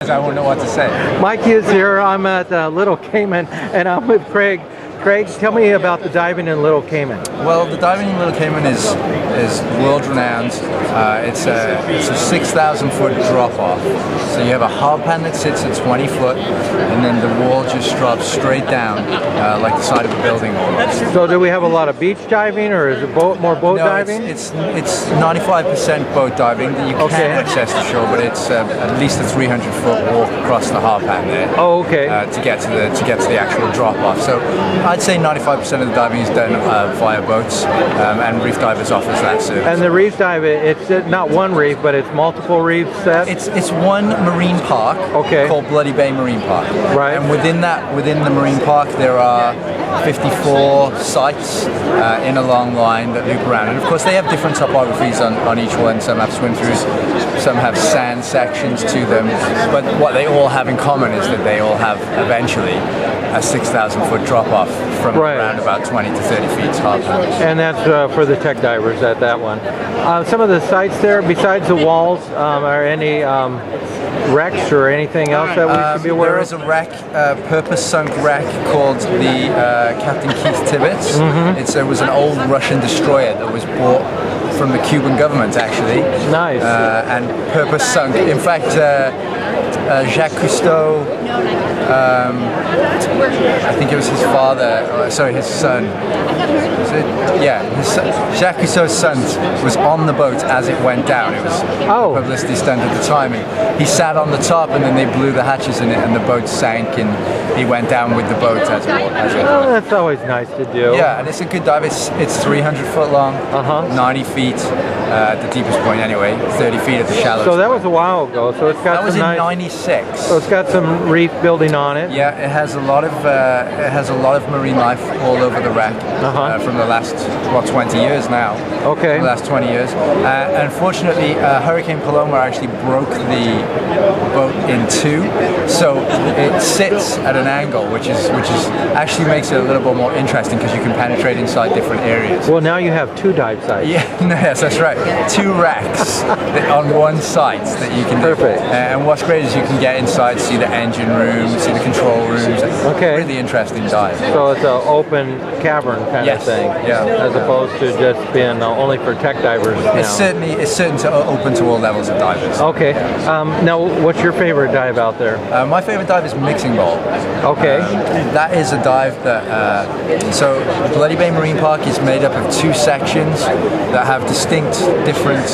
I won't know what to say. Mike Hughes here. I'm at Little Cayman, and I'm with Craig. Craig, tell me about the diving in Little Cayman. Well, the diving in Little Cayman is world renowned. It's a 6,000 foot drop off. So you have a hard pan that sits at 20 foot, and then the wall just drops straight down like the side of a building almost. So do we have a lot of beach diving, or is it more boat diving? It's 95% boat diving. You can access the shore, but it's at least a 300 foot walk across the hard pan there. Oh, okay. To get to the actual drop off. So I'd say 95% of the diving is done via boats, and Reef Divers offers that service. And the reef dive, it's not one reef, but it's multiple reefs set? It's one marine park called Bloody Bay Marine Park. Right. And within the marine park, there are 54 sites in a long line that loop around. And of course, they have different topographies on each one. Some have swim-throughs, some have sand sections to them. But what they all have in common is that they all have eventually a 6,000 foot drop off from around about 20 to 30 feet hard pan. And that's for the tech divers at that one. Some of the sites there, besides the walls, are any wrecks or anything else that we should be aware of? There is a wreck, purpose-sunk wreck called the Captain Keith Tibbets. It was an old Russian destroyer that was bought from the Cuban government, actually. Nice. And purpose-sunk. In fact, Jacques Cousteau, I think it was his father, sorry, his son. Jacques Cousteau's son was on the boat as it went down. It was a publicity stunt at the time. And he sat on the top, and then they blew the hatches in it, and the boat sank, and he went down with the boat as it Oh, that's always nice to do. Yeah, and it's a good dive. It's 300 foot long, 90 feet at the deepest point anyway, 30 feet at the shallowest. So that was a while ago. So it's got that was some in '96. So it's got some reef building on it. Yeah, it has a lot of marine life all over the wreck from the last 20 years now. Okay. The last 20 years. Unfortunately, Hurricane Paloma actually broke the boat in two, so it sits at an angle, which actually makes it a little bit more interesting because you can penetrate inside different areas. Well, now you have two dive sites. Yeah, yes, that's right. Two racks on one site that you can do. Perfect. And what's great is you can get inside, see the engine room, see the control rooms. Okay. Really interesting dive. So it's an open cavern kind of thing. Yeah. As opposed to just being only for tech divers now. It's certainly open to all levels of divers. Okay. Now, what's your favorite dive out there? My favorite dive is Mixing Bowl. Okay. That is a dive that, so Bloody Bay Marine Park is made up of two sections that have distinct different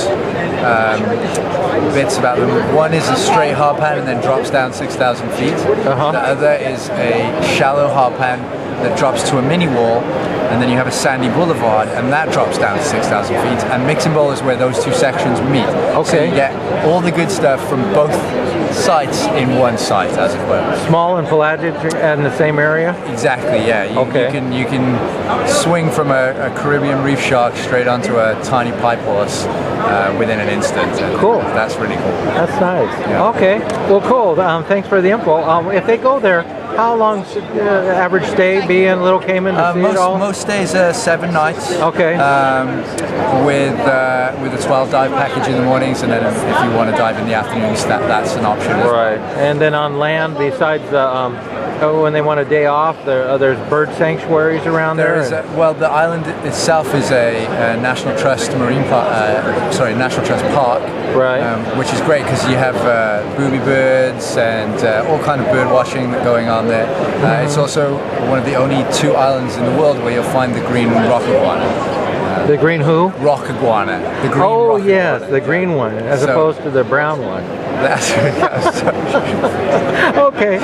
bits about them. One is a straight hard pan and then drops down 6,000 feet. The other is a shallow hard pan that drops to a mini wall, and then you have a sandy boulevard, and that drops down to 6,000 feet. And Mixing Bowl is where those two sections meet. Okay. So you get all the good stuff from both sites in one site, as it were. Small and pelagic in the same area? Exactly, yeah. You can swing from a Caribbean reef shark straight onto a tiny pipe horse within an instant. Cool. That's really cool. That's nice. Yeah. Okay. Well, cool. Thanks for the info. If they go there, how long should average stay be in Little Cayman to see it all? Most stays are 7 nights. Okay. With a 12 dive package in the mornings, and then if you want to dive in the afternoons, that's an option. Right. And then on land, besides when they want a day off, there's bird sanctuaries around there. Well, the island itself is a National Trust National Trust park. Right. Which is great because you have booby birds and all kind of bird watching going on there. It's also one of the only 2 islands in the world where you'll find the green rock iguana. The green who? Rock iguana. The green rock yes, iguana. the green one, as opposed to the brown one. That's okay.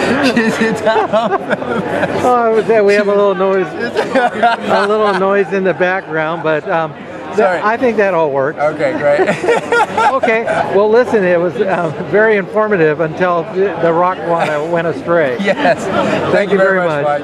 We have a little noise in the background, but I think that all works. Okay, great. Okay, well listen, it was very informative until the rock iguana went astray. Yes. Thank you very much. Mike.